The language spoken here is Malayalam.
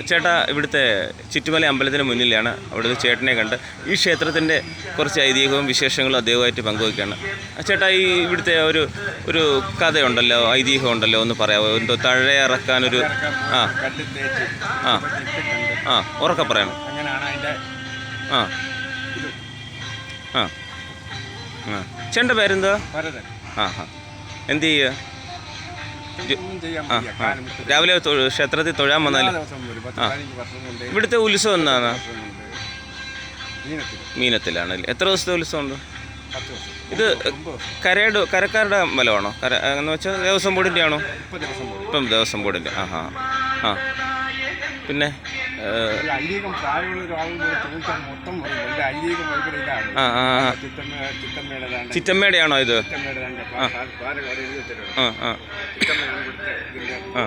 ചേട്ടാ, ഇവിടുത്തെ ചുറ്റുമല അമ്പലത്തിന് മുന്നിലാണ്. അവിടുത്തെ ചേട്ടനെ കണ്ട് ഈ ക്ഷേത്രത്തിൻ്റെ കുറച്ച് ഐതിഹ്യവും വിശേഷങ്ങളും അദ്ദേഹമായിട്ട് പങ്കുവയ്ക്കുകയാണ്. ചേട്ടാ, ഈ ഇവിടുത്തെ ഒരു കഥയുണ്ടല്ലോ, ഐതിഹ്യം ഉണ്ടല്ലോ, ഒന്ന് പറയാമോ? എന്തോ താഴെ ഇറക്കാനൊരു ആ ആ ആ ഉറക്കെ പറയണം. ആ ആ ആ ചേട്ടൻ്റെ പേരെന്താ? ആ ആ എന്ത് ചെയ്യുക? രാവിലെ ക്ഷേത്രത്തിൽ തൊഴാൻ വന്നാൽ ഇവിടുത്തെ ഉത്സവം എന്താണ്? മീനത്തിലാണല്ലേ? എത്ര ദിവസത്തെ ഉത്സവമുണ്ട്? ഇത് കരക്കാരുടെ അമ്പലമാണോ? എന്ന് വെച്ചാൽ ദേവസ്വം ബോർഡിൻ്റെ ആണോ? ഇപ്പം ദേവസ്വം ബോർഡിൻ്റെ. ആ ആ ആ പിന്നെ ചിറ്റമ്മയുടെ ആണോ ഇത്? ആ ആ ആ